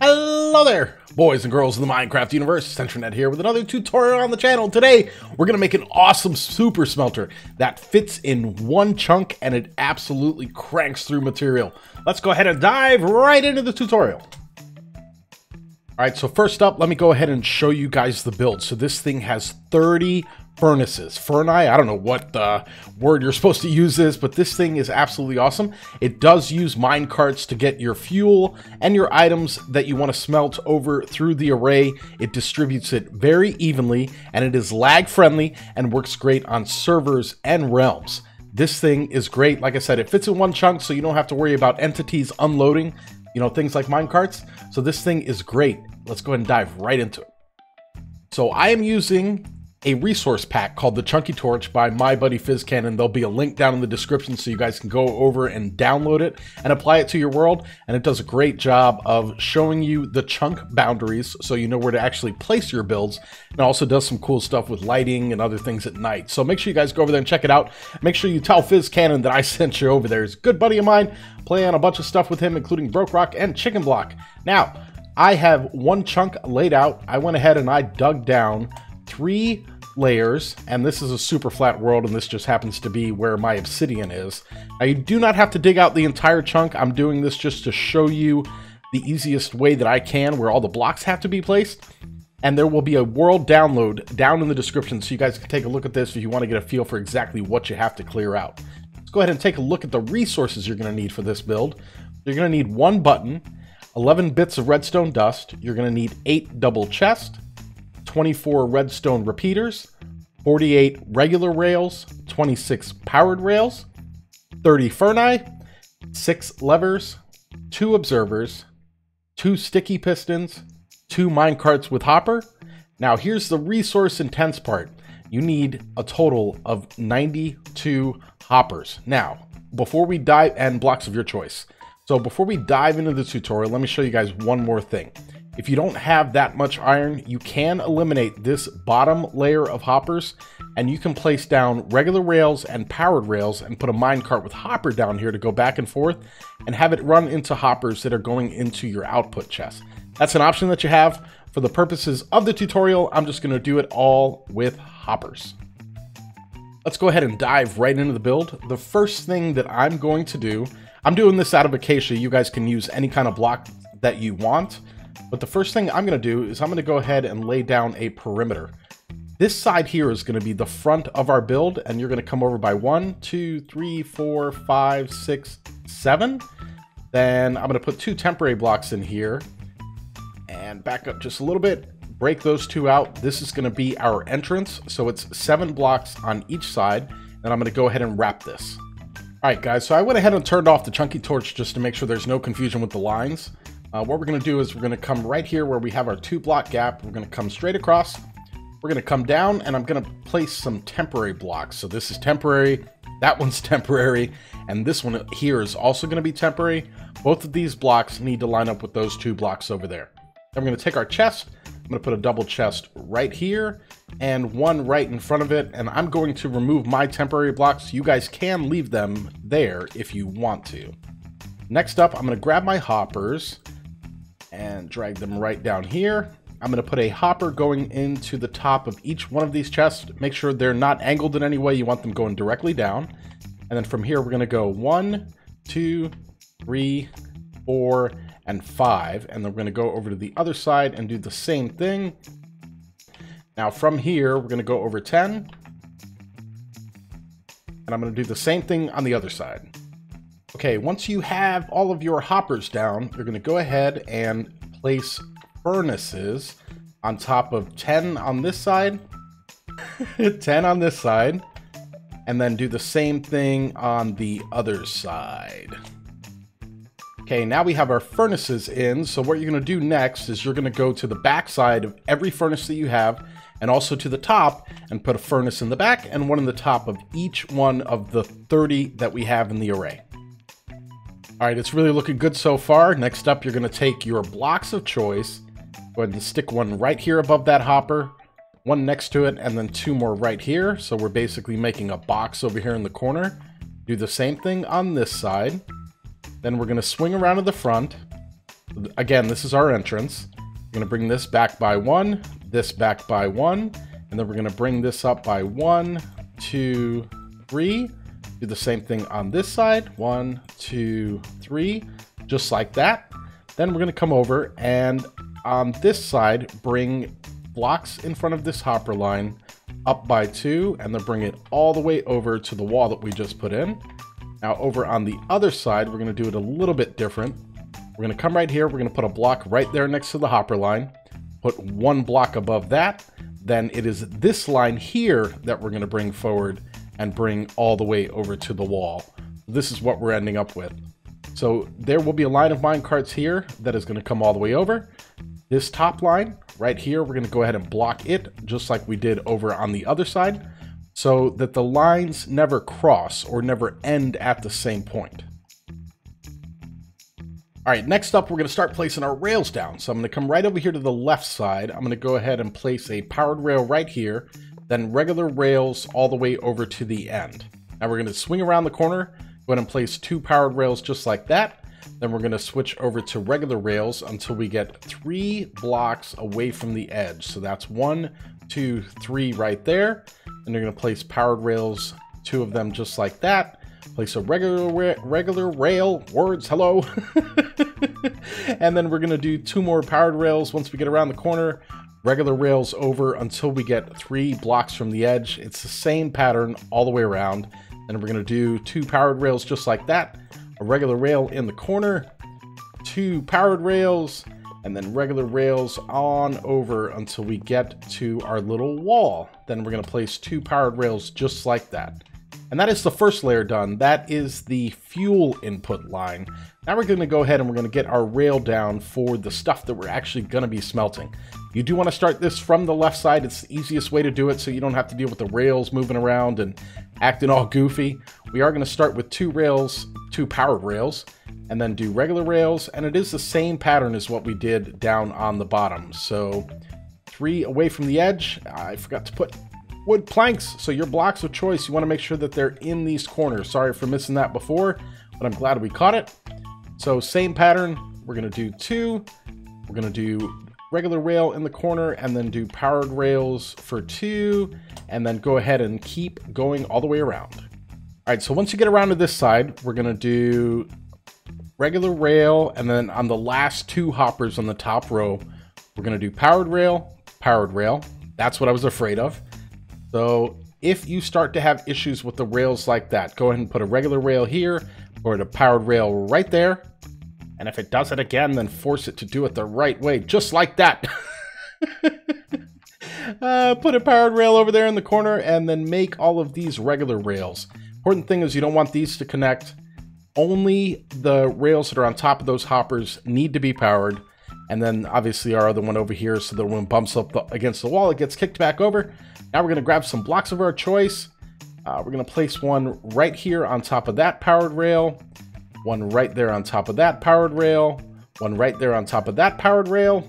Hello there, boys and girls in the Minecraft universe. Centronet here with another tutorial on the channel. Today, we're going to make an awesome super smelter that fits in one chunk and it absolutely cranks through material. Let's go ahead and dive right into the tutorial. Alright, so first up, let me go ahead and show you guys the build. So this thing has 30 furnaces. Furni, I don't know what the word you're supposed to use is, but this thing is absolutely awesome. It does use minecarts to get your fuel and your items that you want to smelt over through the array. It distributes it very evenly, and it is lag friendly and works great on servers and realms. This thing is great. Like I said, it fits in one chunk, so you don't have to worry about entities unloading, things like minecarts. So this thing is great. Let's go ahead and dive right into it. So I am using a resource pack called the Chunky Torch by my buddy FizzCannon. There'll be a link down in the description so you guys can go over and download it and apply it to your world. And it does a great job of showing you the chunk boundaries so you know where to actually place your builds. And it also does some cool stuff with lighting and other things at night. So make sure you guys go over there and check it out. Make sure you tell FizzCannon that I sent you over there. He's a good buddy of mine. Play on a bunch of stuff with him, including Broke Rock and Chicken Block. Now, I have one chunk laid out. I went ahead and I dug down 3 layers, and this is a super flat world, and this just happens to be where my obsidian is. Now, you do not have to dig out the entire chunk. I'm doing this just to show you the easiest way that I can, where all the blocks have to be placed. And there will be a world download down in the description, so you guys can take a look at this if you want to get a feel for exactly what you have to clear out. Let's go ahead and take a look at the resources you're going to need for this build. You're going to need 1 button, 11 bits of redstone dust. You're going to need 8 double chests, 24 redstone repeaters, 48 regular rails, 26 powered rails, 30 furni, 6 levers, 2 observers, 2 sticky pistons, 2 minecarts with hopper. Now here's the resource intense part. You need a total of 92 hoppers. Now, before we dive, and blocks of your choice. So before we dive into the tutorial, let me show you guys one more thing. If you don't have that much iron, you can eliminate this bottom layer of hoppers, and you can place down regular rails and powered rails and put a minecart with hopper down here to go back and forth and have it run into hoppers that are going into your output chest. That's an option that you have. For the purposes of the tutorial, I'm just going to do it all with hoppers. Let's go ahead and dive right into the build. The first thing that I'm going to do, I'm doing this out of acacia. You guys can use any kind of block that you want. But the first thing I'm going to do is I'm going to go ahead and lay down a perimeter. This side here is going to be the front of our build, and you're going to come over by 1, 2, 3, 4, 5, 6, 7. Then I'm going to put 2 temporary blocks in here and back up just a little bit. Break those 2 out. This is going to be our entrance. So it's 7 blocks on each side. And I'm going to go ahead and wrap this. All right, guys. So I went ahead and turned off the Chunky Torch just to make sure there's no confusion with the lines. What we're going to do is we're going to come right here where we have our 2 block gap. We're going to come straight across. We're going to come down, and I'm going to place some temporary blocks. So this is temporary. That one's temporary. And this one here is also going to be temporary. Both of these blocks need to line up with those 2 blocks over there. Then we're going to take our chest. I'm going to put a double chest right here and 1 right in front of it. And I'm going to remove my temporary blocks. You guys can leave them there if you want to. Next up, I'm going to grab my hoppers and drag them right down here. I'm going to put a hopper going into the top of each one of these chests. Make sure they're not angled in any way. You want them going directly down. And then from here, we're going to go 1, 2, 3, 4, and 5. And then we're going to go over to the other side and do the same thing. Now from here, we're going to go over 10. And I'm going to do the same thing on the other side. Okay, once you have all of your hoppers down, you're going to go ahead and place furnaces on top of 10 on this side, 10 on this side, and then do the same thing on the other side. Okay, now we have our furnaces in, so what you're going to do next is you're going to go to the back side of every furnace that you have, and also to the top, and put a furnace in the back and 1 in the top of each one of the 30 that we have in the array. All right, it's really looking good so far. Next up, you're going to take your blocks of choice, go ahead and stick 1 right here above that hopper, 1 next to it, and then 2 more right here. So we're basically making a box over here in the corner. Do the same thing on this side. Then we're going to swing around to the front, Again, this is our entrance. We're going to bring this back by 1, this back by 1, and then we're going to bring this up by 1, 2, 3. Do the same thing on this side, 1, 2, 3, just like that. Then we're going to come over and on this side, bring blocks in front of this hopper line up by 2, and then bring it all the way over to the wall that we just put in. Now over on the other side, we're going to do it a little bit different. We're going to come right here. We're going to put a block right there next to the hopper line. Put 1 block above that. Then it is this line here that we're going to bring forward and bring all the way over to the wall. This is what we're ending up with. So there will be a line of minecarts here that is going to come all the way over. This top line right here, we're going to go ahead and block it just like we did over on the other side, so that the lines never cross or never end at the same point. All right, next up, we're going to start placing our rails down. So I'm going to come right over here to the left side. I'm going to go ahead and place a powered rail right here, then regular rails all the way over to the end. Now we're going to swing around the corner, go ahead and place 2 powered rails just like that. Then we're going to switch over to regular rails until we get 3 blocks away from the edge. So that's 1, 2, 3 right there. And you're going to place powered rails, 2 of them just like that. Place a regular rail, words, hello. And then we're going to do 2 more powered rails once we get around the corner. Regular rails over until we get 3 blocks from the edge. It's the same pattern all the way around. And we're going to do 2 powered rails just like that. A regular rail in the corner, 2 powered rails, and then regular rails on over until we get to our little wall. Then we're going to place 2 powered rails just like that. And that is the first layer done. That is the fuel input line. Now we're going to go ahead and we're going to get our rail down for the stuff that we're actually going to be smelting. You do want to start this from the left side. It's the easiest way to do it so you don't have to deal with the rails moving around and acting all goofy. We are going to start with 2 rails, 2 powered rails, and then do regular rails. And it is the same pattern as what we did down on the bottom. So 3 away from the edge. I forgot to put wood planks. So your blocks of choice, you want to make sure that they're in these corners. Sorry for missing that before, but I'm glad we caught it. So same pattern. We're going to do 2. We're going to do regular rail in the corner and then do powered rails for 2, and then go ahead and keep going all the way around. All right, so once you get around to this side, we're going to do regular rail, and then on the last 2 hoppers on the top row, we're going to do powered rail, powered rail. That's what I was afraid of. So if you start to have issues with the rails like that, go ahead and put a regular rail here or a powered rail right there. And if it does it again, then force it to do it the right way, just like that. Put a powered rail over there in the corner and then make all of these regular rails. Important thing is you don't want these to connect. Only the rails that are on top of those hoppers need to be powered. And then obviously our other one over here, so that when it bumps up against the wall, it gets kicked back over. Now we're going to grab some blocks of our choice. We're going to place one right here on top of that powered rail. One right there on top of that powered rail. One right there on top of that powered rail.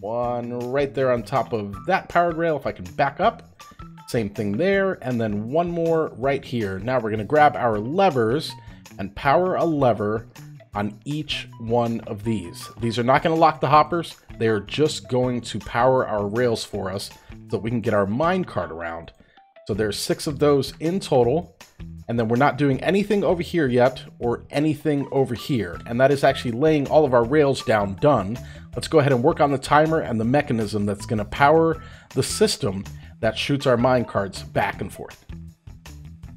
One right there on top of that powered rail, if I can back up. Same thing there. And then one more right here. Now we're going to grab our levers and power a lever on each one of these. These are not going to lock the hoppers. They are just going to power our rails for us so that we can get our minecart around. So there's 6 of those in total. And then we're not doing anything over here yet or anything over here. And that is actually laying all of our rails down done. Let's go ahead and work on the timer and the mechanism that's going to power the system that shoots our minecarts back and forth.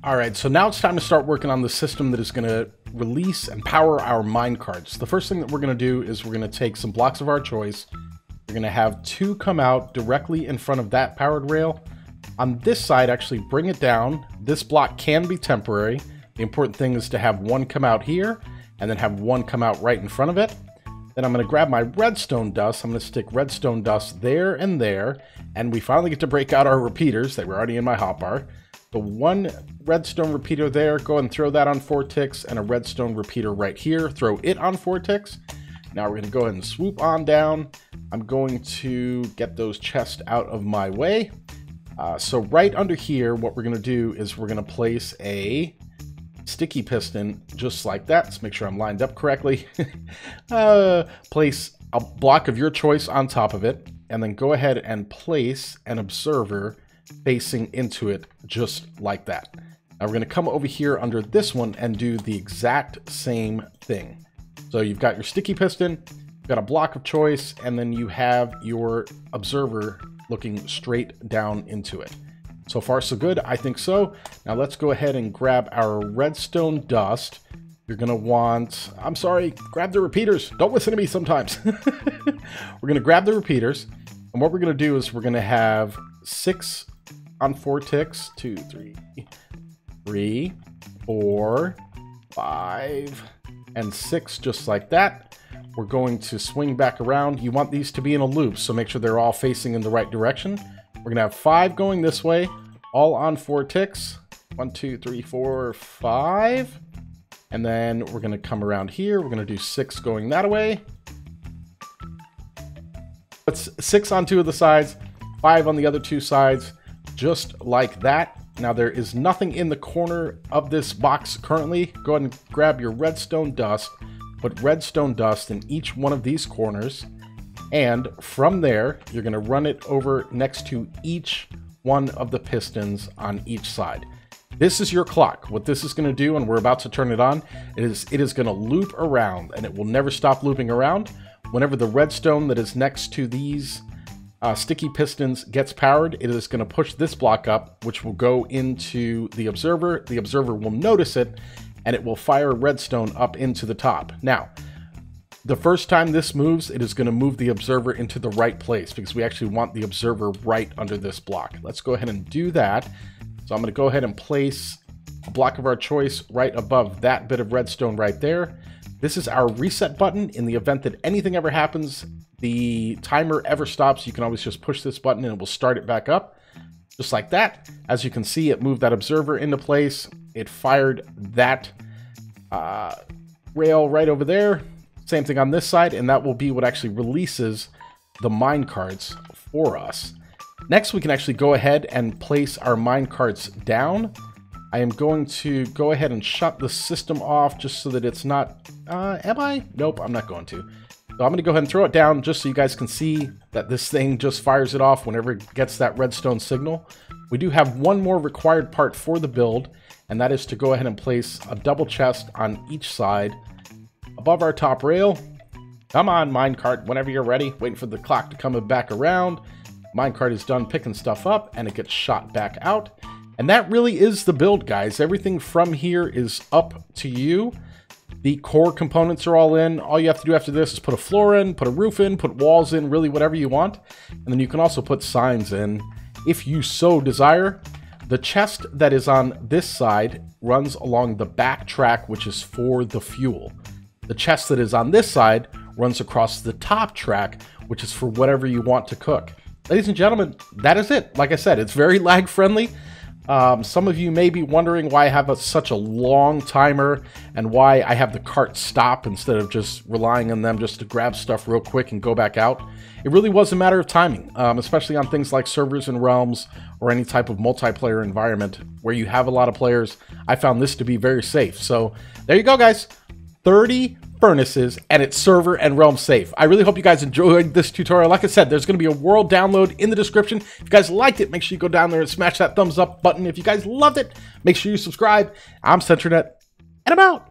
All right, so now it's time to start working on the system that is going to release and power our minecarts. The first thing that we're going to do is we're going to take some blocks of our choice. We're going to have 2 come out directly in front of that powered rail. On this side, actually bring it down. This block can be temporary. The important thing is to have 1 come out here and then have 1 come out right in front of it. Then I'm going to grab my redstone dust. I'm going to stick redstone dust there and there. And we finally get to break out our repeaters. They were already in my hotbar. The 1 redstone repeater there, go ahead and throw that on 4 ticks, and a redstone repeater right here, throw it on 4 ticks. Now we're going to go ahead and swoop on down. I'm going to get those chests out of my way. So right under here, what we're going to do is we're going to place a sticky piston just like that. Let's make sure I'm lined up correctly. Place a block of your choice on top of it, and then go ahead and place an observer facing into it just like that. Now we're going to come over here under this one and do the exact same thing. So you've got your sticky piston, you've got a block of choice, and then you have your observer looking straight down into it. So far so good, I think so. Now let's go ahead and grab our redstone dust. You're gonna want, I'm sorry, grab the repeaters. Don't listen to me sometimes. We're gonna grab the repeaters, and what we're gonna do is we're gonna have 6 on 4 ticks. 2, 3, 4, 5, and 6, just like that. We're going to swing back around. You want these to be in a loop, so make sure they're all facing in the right direction. We're gonna have 5 going this way, all on 4 ticks. 1, 2, 3, 4, 5. And then we're gonna come around here. We're gonna do 6 going that way. That's 6 on 2 of the sides, 5 on the other 2 sides, just like that. Now there is nothing in the corner of this box currently. Go ahead and grab your redstone dust, put redstone dust in each one of these corners, and from there, you're gonna run it over next to each one of the pistons on each side. This is your clock. What this is gonna do, and we're about to turn it on, it is gonna loop around, and it will never stop looping around. Whenever the redstone that is next to these sticky pistons gets powered, it is gonna push this block up, which will go into the observer. The observer will notice it, and it will fire redstone up into the top. Now, the first time this moves, it is going to move the observer into the right place because we actually want the observer right under this block. Let's go ahead and do that. So I'm going to go ahead and place a block of our choice right above that bit of redstone right there. This is our reset button. In the event that anything ever happens, the timer ever stops, you can always just push this button and it will start it back up. Just like that. As you can see, it moved that observer into place. It fired that rail right over there. Same thing on this side, and that will be what actually releases the minecarts for us. Next, we can actually go ahead and place our minecarts down. I am going to go ahead and shut the system off just so that it's not... am I? Nope, I'm not going to. So I'm going to go ahead and throw it down just so you guys can see that this thing just fires it off whenever it gets that redstone signal. We do have one more required part for the build, and that is to go ahead and place a double chest on each side above our top rail. Come on, minecart, whenever you're ready. Waiting for the clock to come back around. Minecart is done picking stuff up, and it gets shot back out. And that really is the build, guys. Everything from here is up to you. The core components are all in. All you have to do after this is put a floor in, put a roof in, put walls in, really whatever you want. And then you can also put signs in if you so desire. The chest that is on this side runs along the back track, which is for the fuel. The chest that is on this side runs across the top track, which is for whatever you want to cook. Ladies and gentlemen, that is it. Like I said, it's very lag friendly. Some of you may be wondering why I have such a long timer and why I have the cart stop instead of just relying on them just to grab stuff real quick and go back out. It really was a matter of timing, especially on things like servers and realms or any type of multiplayer environment where you have a lot of players. I found this to be very safe. So there you go, guys. 30 furnaces, and it's server and realm safe. I really hope you guys enjoyed this tutorial. Like I said, there's going to be a world download in the description. If you guys liked it, make sure you go down there and smash that thumbs up button. If you guys loved it, make sure you subscribe. I'm CenterNet, and I'm out.